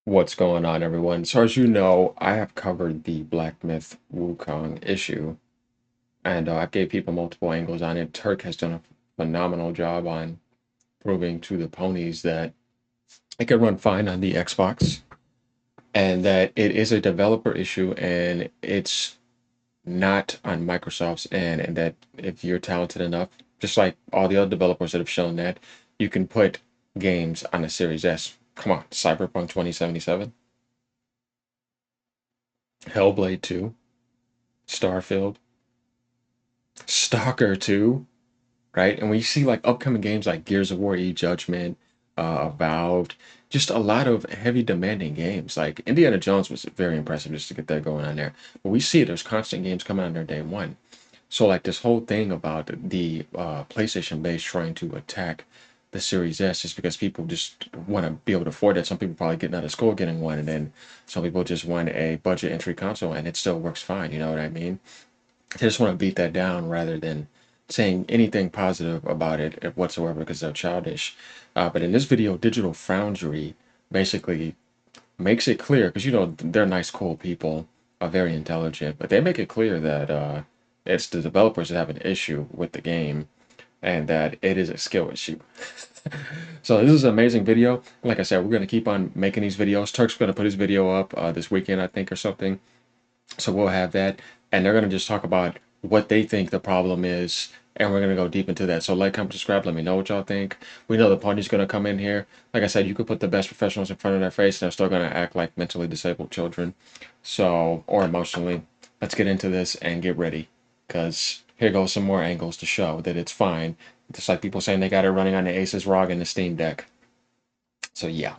What's going on, everyone? So, as you know, I have covered the Black Myth Wukong issue, and I gave people multiple angles on it. Turk has done a phenomenal job on proving to the ponies that it can run fine on the Xbox, and that it is a developer issue, and it's not on Microsoft's end, and that if you're talented enough, just like all the other developers that have shown that, you can put games on a Series S. Come on, Cyberpunk 2077, Hellblade 2, Starfield, Stalker 2, right? And when you see like upcoming games like Gears of War E Judgment, Valved, just a lot of heavy demanding games. Like Indiana Jones was very impressive just to get that going on there. But we see there's constant games coming on there day one. So like this whole thing about the PlayStation base trying to attack the Series S just because people just want to be able to afford it. Some people probably getting out of school getting one, and then some people just want a budget entry console, and it still works fine. You know what I mean? I just want to beat that down rather than saying anything positive about it whatsoever because they're childish. But in this video, Digital Foundry basically makes it clear because you know they're nice, cool people, are very intelligent, but they make it clear that it's the developers that have an issue with the game and that it is a skill issue. So this is an amazing video. Like I said, we're going to keep on making these videos. Turk's going to put his video up this weekend, I think, or something. So we'll have that, and they're going to just talk about what they think the problem is, and we're going to go deep into that. So like, comment, subscribe, let me know what y'all think. We know the party's going to come in here. Like I said, you could put the best professionals in front of their face, and they're still going to act like mentally disabled children. So, or emotionally. Let's get into this and get ready, because here goes some more angles to show that it's fine. Just like people saying they got it running on the Asus ROG and the Steam Deck. So yeah.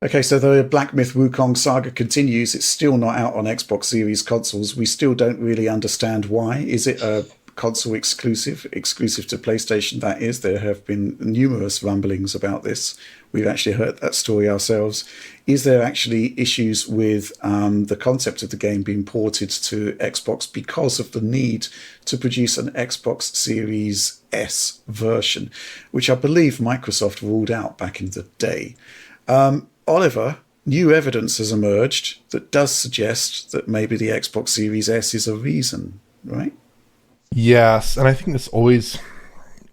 Okay, so the Black Myth Wukong saga continues. It's still not out on Xbox Series consoles. We still don't really understand why. Is it a console exclusive to PlayStation? That is. There have been numerous rumblings about this. We've actually heard that story ourselves. Is there actually issues with the concept of the game being ported to Xbox because of the need to produce an Xbox Series S version, which I believe Microsoft ruled out back in the day? Oliver, new evidence has emerged that does suggest that maybe the Xbox Series S is a reason, right? Yes, and I think this always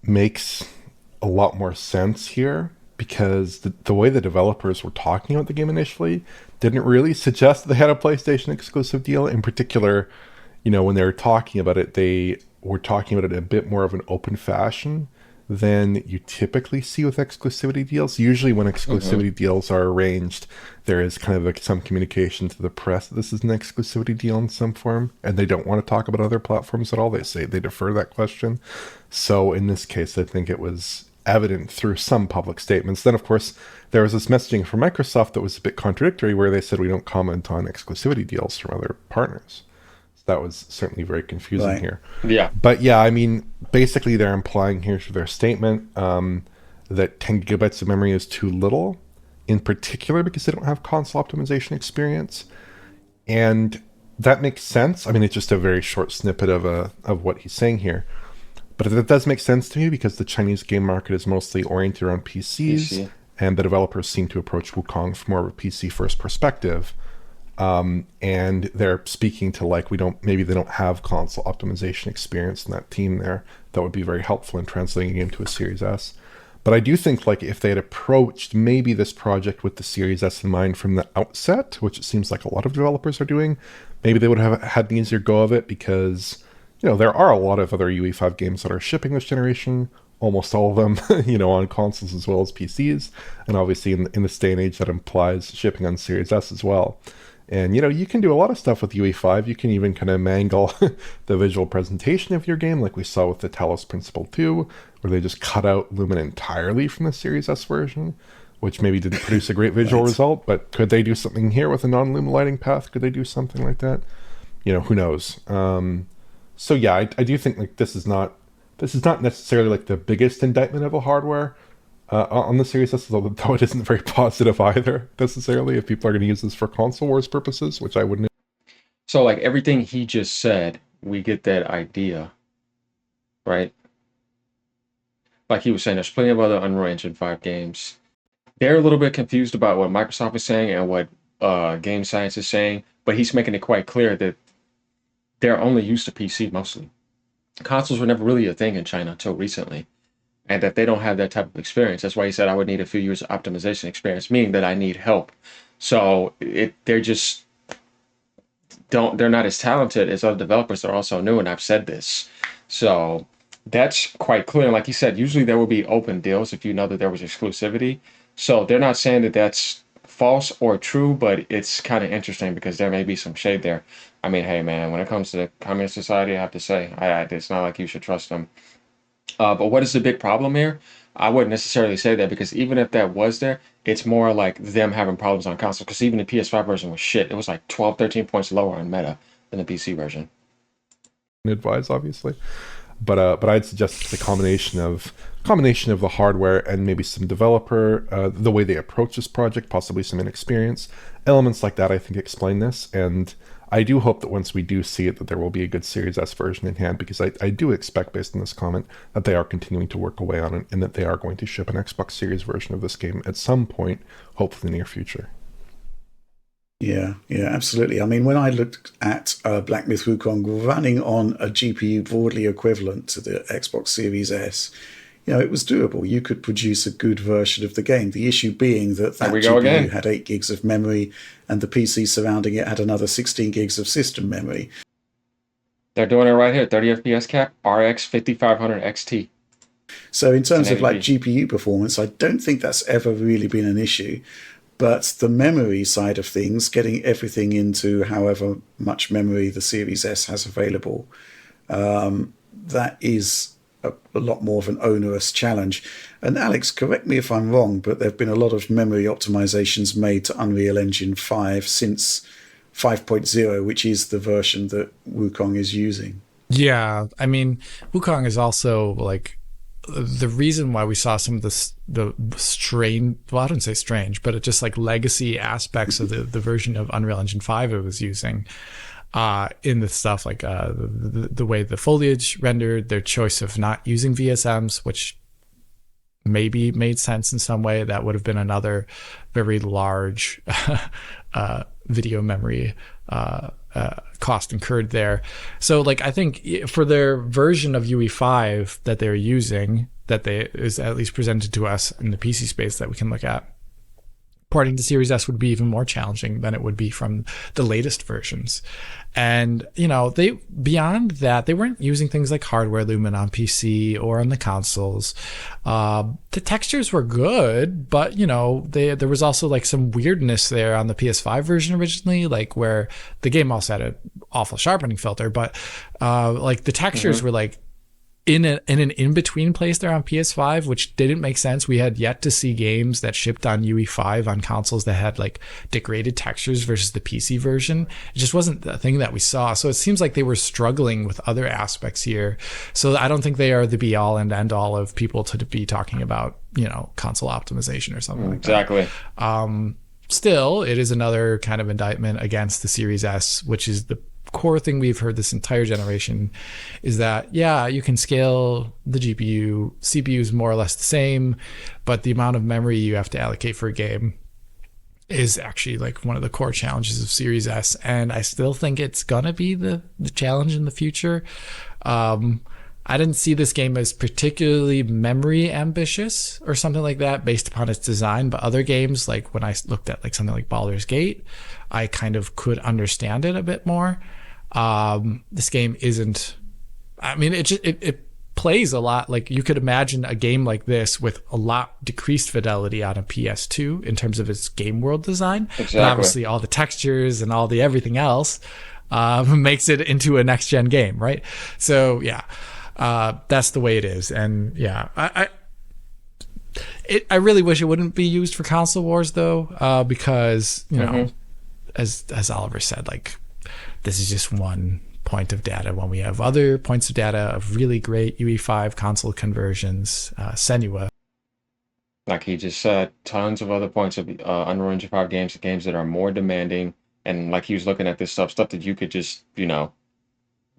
makes a lot more sense here because the way the developers were talking about the game initially didn't really suggest that they had a PlayStation exclusive deal. In particular, when they were talking about it, they were talking about it in a bit more of an open fashion than you typically see with exclusivity deals. Usually when Mm-hmm. exclusivity deals are arranged, there is kind of some communication to the press that this is an exclusivity deal in some form, and they don't want to talk about other platforms at all. They say they defer that question. So in this case, I think it was evident through some public statements. Then, of course, there was this messaging from Microsoft that was a bit contradictory where they said we don't comment on exclusivity deals from other partners. So that was certainly very confusing Right. here. Yeah. But yeah, I mean, basically they're implying here through their statement that 10 gigabytes of memory is too little, in particular because they don't have console optimization experience. And that makes sense. I mean, it's just a very short snippet of what he's saying here. But it does make sense to me because the Chinese game market is mostly oriented around You PCs, see. and the developers seem to approach Wukong from more of a PC first perspective. And they're speaking to like maybe they don't have console optimization experience in that team there. That would be very helpful in translating a game to a Series S. But I do think like if they had approached maybe this project with the Series S in mind from the outset, which it seems like a lot of developers are doing, maybe they would have had an easier go of it because there are a lot of other UE5 games that are shipping this generation, almost all of them, on consoles as well as PCs. And obviously in this day and age, that implies shipping on Series S as well. And you can do a lot of stuff with UE5. You can even kind of mangle the visual presentation of your game, like we saw with the Talos Principle 2, where they just cut out Lumen entirely from the Series S version, which maybe didn't produce a great visual Right. result. But could they do something here with a non-Lumen lighting path? Could they do something like that? Who knows? So yeah, I do think like this is not necessarily like the biggest indictment of a hardware on the Series S, though it isn't very positive either necessarily. If people are going to use this for console wars purposes, which I wouldn't. So like everything he just said, we get that idea, right? Like he was saying, there's plenty of other Unreal Engine 5 games. they're a little bit confused about what Microsoft is saying and what Game Science is saying, but he's making it quite clear that they're only used to PC mostly. Consoles were never really a thing in China until recently, and that they don't have that type of experience. That's why he said I would need a few years of optimization experience, meaning that I need help. So they're just don't they're not as talented as other developers that are also new, and I've said this. So that's quite clear. Like you said, usually there will be open deals if you know that there was exclusivity. So they're not saying that that's false or true, but it's kind of interesting because there may be some shade there. I mean, hey man, when it comes to the communist society, I have to say, it's not like you should trust them. But what is the big problem here? I wouldn't necessarily say that because even if that was there, it's more like them having problems on console. Because even the PS5 version was shit. It was like 12, 13 points lower on meta than the PC version. Advise, obviously, but I'd suggest it's a combination of the hardware and maybe some developer, the way they approach this project, possibly some inexperience, elements like that. I think explain this, and I do hope that once we do see it, that there will be a good Series S version in hand, because I do expect, based on this comment, that they are continuing to work away on it, and that they are going to ship an Xbox Series version of this game at some point, hopefully in the near future. Yeah, yeah, absolutely. I mean, when I looked at Black Myth Wukong running on a GPU broadly equivalent to the Xbox Series S, it was doable. You could produce a good version of the game. The issue being that There we go GPU again. had 8 gigs of memory and the PC surrounding it had another 16 gigs of system memory. They're doing it right here. 30 FPS cap, RX 5500 XT. So in terms of like 1080p. GPU performance, I don't think that's ever really been an issue. But the memory side of things, getting everything into however much memory the Series S has available, that is a lot more of an onerous challenge. And Alex, correct me if I'm wrong, but there have been a lot of memory optimizations made to Unreal Engine 5 since 5.0, which is the version that Wukong is using. Yeah, I mean, Wukong is also like the reason why we saw some of the strange, well, I don't say strange, but it just like legacy aspects of the version of Unreal Engine 5 it was using in the stuff like the way the foliage rendered, their choice of not using VSMs, which maybe made sense in some way. That would have been another very large video memory cost incurred there. So like I think for their version of UE5 that they're using, that is at least presented to us in the PC space that we can look at, porting to Series S would be even more challenging than it would be from the latest versions. And they beyond that, they weren't using things like hardware lumen on PC or on the consoles. The textures were good, but there was also like some weirdness there on the PS5 version originally, like where the game also had an awful sharpening filter, but like the textures were like in an in-between place there on PS5, which didn't make sense. We had yet to see games that shipped on UE5 on consoles that had like degraded textures versus the PC version. It just wasn't the thing that we saw. So it seems like they were struggling with other aspects here. So I don't think they are the be-all and end-all of people to be talking about, console optimization or something like that. Exactly. Still, it is another kind of indictment against the Series S, which is the core thing we've heard this entire generation, is that you can scale the GPU, CPU is more or less the same, but the amount of memory you have to allocate for a game is actually like one of the core challenges of Series S, and I still think it's gonna be the challenge in the future. I didn't see this game as particularly memory ambitious or something like that based upon its design, but other games, like when I looked at like something like Baldur's Gate, I kind of could understand it a bit more. This game isn't, I mean, it plays a lot. Like you could imagine a game like this with a lot decreased fidelity on a PS2 in terms of its game world design. Exactly. But obviously all the textures and all the everything else makes it into a next gen game, right? So yeah, that's the way it is. And yeah, I really wish it wouldn't be used for console wars though, because as Oliver said, like this is just one point of data when we have other points of data of really great UE5 console conversions, Senua. Like he just said, tons of other points of Unreal Engine 5 games that are more demanding. And like he was looking at this stuff that you could just, when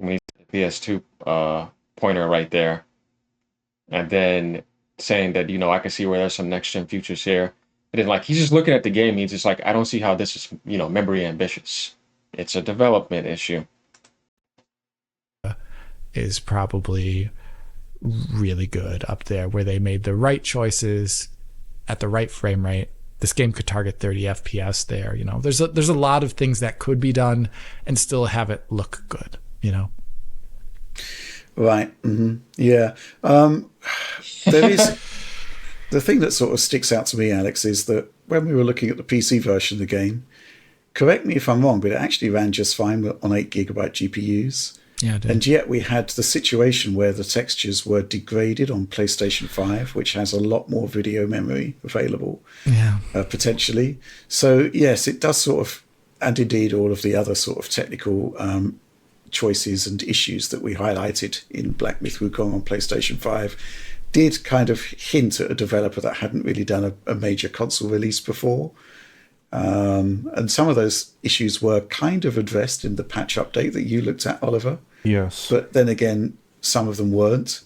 you the PS2 pointer right there. And then saying that, I can see where there's some next gen futures here. And then like he's just looking at the game, he's just like, I don't see how this is, memory ambitious. It's a development issue. Is probably really good up there, where they made the right choices at the right frame rate. This game could target 30 FPS there. There's a lot of things that could be done and still have it look good. Right. Mm-hmm. Yeah. There is the thing that sort of sticks out to me, Alex, is that when we were looking at the PC version of the game, correct me if I'm wrong, but it actually ran just fine on 8 GB GPUs. Yeah, it did. And yet we had the situation where the textures were degraded on PlayStation 5, which has a lot more video memory available, potentially. So, yes, it does sort of, and indeed all of the other sort of technical choices and issues that we highlighted in Black Myth Wukong on PlayStation 5 did kind of hint at a developer that hadn't really done a major console release before. And some of those issues were kind of addressed in the patch update that you looked at, Oliver. Yes. But then again, some of them weren't.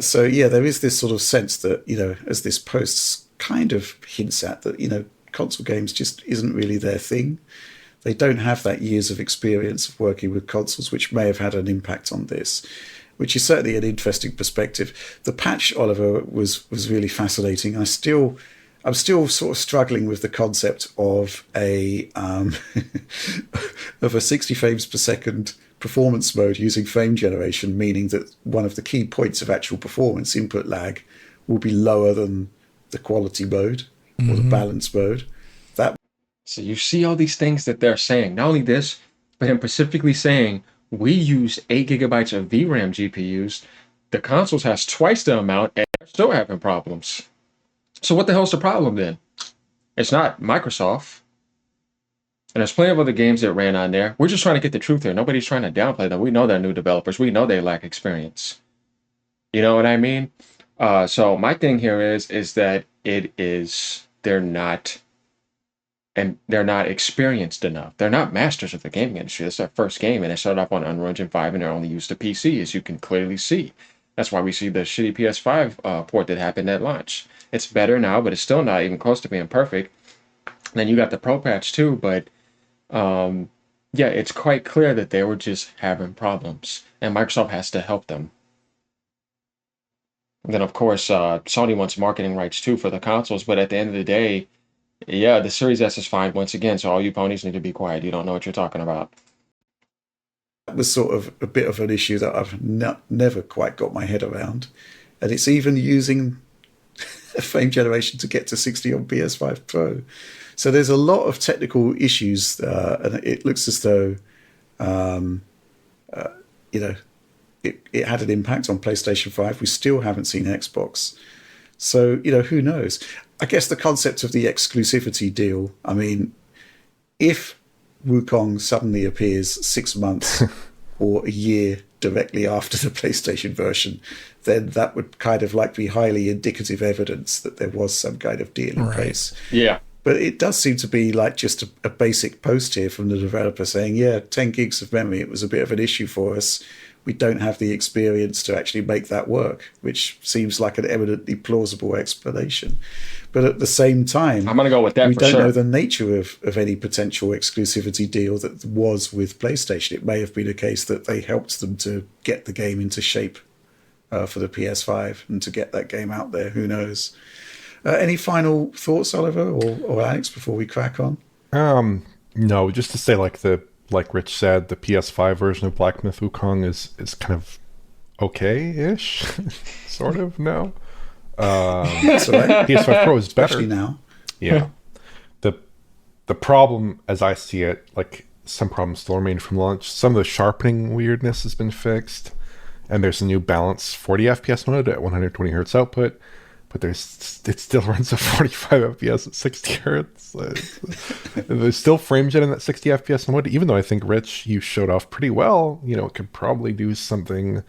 So, yeah, there is this sort of sense that, as this post kind of hints at, that, console games just isn't really their thing. They don't have that years of experience of working with consoles, which may have had an impact on this, which is certainly an interesting perspective. The patch, Oliver, was really fascinating. I'm still sort of struggling with the concept of a of a 60 frames per second performance mode using frame generation, meaning that one of the key points of actual performance, input lag, will be lower than the quality mode or the balance mode. So you see all these things that they're saying. Not only this, but then specifically saying we use 8 GB of VRAM GPUs. The consoles has twice the amount, and they're still having problems. So what the hell's the problem then? It's not Microsoft. And there's plenty of other games that ran on there. We're just trying to get the truth here. Nobody's trying to downplay them. We know they're new developers. We know they lack experience. You know what I mean? So my thing here is that they're not experienced enough. They're not masters of the gaming industry. That's their first game, and they started off on Unreal Engine 5, and they're only used to PC, as you can clearly see. That's why we see the shitty PS5 port that happened at launch. It's better now, but it's still not even close to being perfect. Then you got the Pro patch too, but yeah, it's quite clear that they were just having problems, and Microsoft has to help them. And then, of course, Sony wants marketing rights too for the consoles, but at the end of the day, yeah, the Series S is fine once again, so all you ponies need to be quiet. You don't know what you're talking about. That was sort of a bit of an issue that I've never quite got my head around. And it's even using frame generation to get to 60 on PS5 Pro. So there's a lot of technical issues, and it looks as though, it had an impact on PlayStation 5. We still haven't seen Xbox. So, who knows? I guess the concept of the exclusivity deal, I mean, if Wukong suddenly appears 6 months or a year directly after the PlayStation version, then that would kind of like be highly indicative evidence that there was some kind of deal in place. Yeah. But it does seem to be like just a basic post here from the developer saying, yeah, 10 gigs of memory, it was a bit of an issue for us. We don't have the experience to actually make that work, which seems like an eminently plausible explanation. But at the same time, I'm going to go with that. We for don't sure. know the nature of any potential exclusivity deal that was with PlayStation. It may have been a case that they helped them to get the game into shape for the PS5 and to get that game out there. Who knows? Any final thoughts, Oliver or Alex, before we crack on? No, just to say, like Rich said, the PS5 version of Black Myth Wukong is kind of okay-ish, sort of. No, That's all right. PS5 Pro is better Especially now. Yeah. The problem, as I see it, like some problems still remain from launch. Some of the sharpening weirdness has been fixed, and there's a new balanced 40 FPS mode at 120 hertz output. But it still runs at 45 FPS at 60 hertz. There's still frame gen in that 60 FPS mode, even though I think, Rich, you showed off pretty well. It could probably do something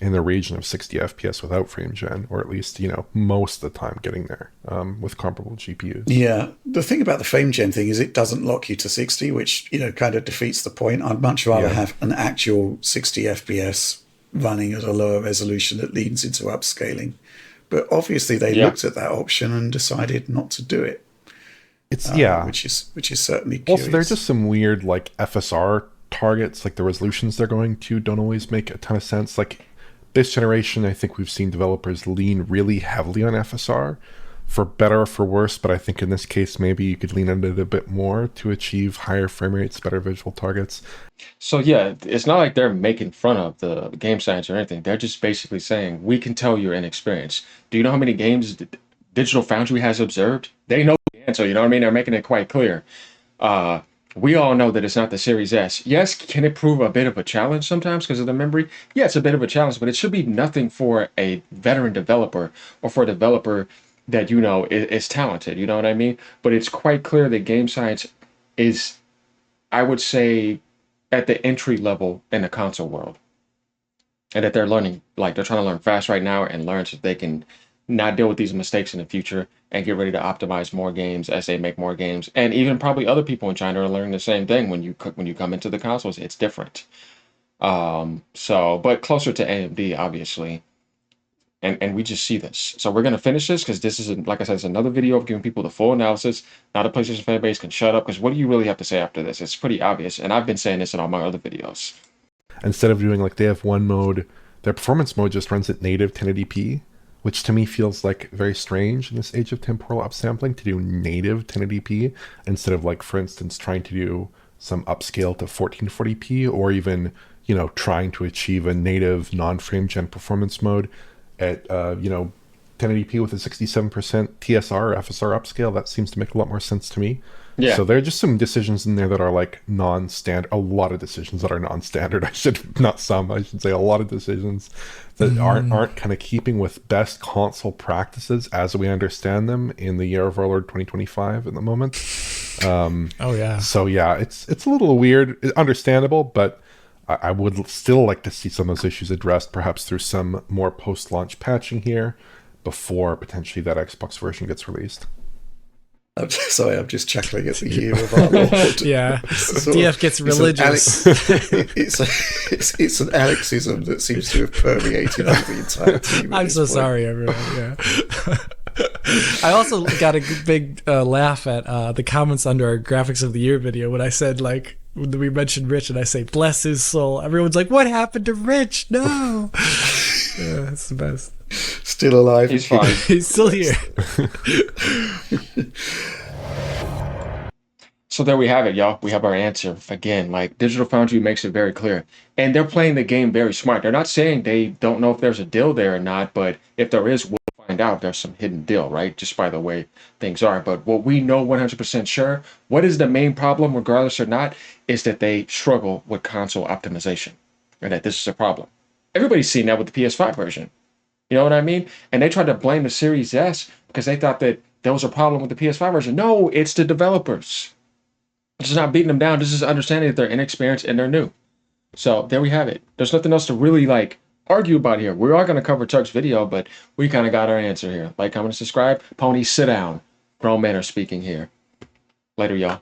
in the region of 60 FPS without frame gen, or at least, most of the time getting there with comparable GPUs. Yeah. The thing about the frame gen thing is it doesn't lock you to 60, which, kind of defeats the point. I'd much rather have an actual 60 FPS running at a lower resolution that leans into upscaling. But obviously, they Yeah. looked at that option and decided not to do it, It's yeah. which is certainly Also, there are curious. just some weird like FSR targets, like the resolutions they're going to don't always make a ton of sense. Like this generation, I think we've seen developers lean really heavily on FSR, for better or for worse. But I think in this case, maybe you could lean into it a bit more to achieve higher frame rates, better visual targets. So yeah, it's not like they're making fun of the game science or anything. They're just basically saying we can tell you're inexperienced. Do you know how many games Digital Foundry has observed? They know the answer. You know what I mean? They're making it quite clear. Uh, we all know that it's not the Series S. Yes, can it prove a bit of a challenge sometimes because of the memory? Yeah, it's a bit of a challenge, but it should be nothing for a veteran developer or for a developer that is talented. You know what I mean? But it's quite clear that game science is, I would say, at the entry level in the console world, and that they're learning, like they're trying to learn fast right now and learn so they can not deal with these mistakes in the future and get ready to optimize more games as they make more games. And even probably other people in China are learning the same thing. When you come into the consoles, it's different. So but closer to AMD, obviously. And we just see this. So we're gonna finish this because this is, like I said, it's another video of giving people the full analysis. Now the PlayStation fan base can shut up, because what do you really have to say after this? It's pretty obvious, and I've been saying this in all my other videos. Instead of doing like they have one mode, their performance mode just runs at native 1080p, which to me feels like very strange in this age of temporal upsampling to do native 1080p instead of, like, for instance, trying to do some upscale to 1440p, or even, trying to achieve a native non-frame gen performance mode at 1080p with a 67% TSR or FSR upscale. That seems to make a lot more sense to me. Yeah. So there are just some decisions in there that are like non-standard. A lot of decisions that are non-standard. I should say a lot of decisions that aren't kind of keeping with best console practices as we understand them in the year of our Lord 2025 at the moment. Oh yeah. So yeah, it's a little weird, understandable, but I would still like to see some of those issues addressed, perhaps through some more post-launch patching here before potentially that Xbox version gets released. I'm just chuckling at the year of our Lord. Yeah, DF gets religious. It's an Alexism that seems to have permeated the entire team. I'm so sorry, everyone. Yeah. I also got a big laugh at the comments under our graphics of the year video when I said, like, when we mentioned Rich and I say bless his soul, everyone's like, what happened to Rich? No. Yeah, that's the best. Still alive. He's fine. He's still here. So there we have it, y'all. We have our answer. Again, like, Digital Foundry makes it very clear. And they're playing the game very smart. They're not saying they don't know if there's a deal there or not, but if there is, we'll find out. There's some hidden deal, right? Just by the way things are. But what we know 100% sure, what is the main problem, regardless or not, is that they struggle with console optimization. And that this is a problem. Everybody's seen that with the PS5 version. You know what I mean? And they tried to blame the Series S because they thought that there was a problem with the PS5 version. No, it's the developers. This is not beating them down. This is understanding that they're inexperienced and they're new. So there we have it. There's nothing else to really, like, argue about here. We are going to cover Chuck's video, but we kind of got our answer here. Like, comment, and subscribe. Pony, sit down. Grown men are speaking here. Later, y'all.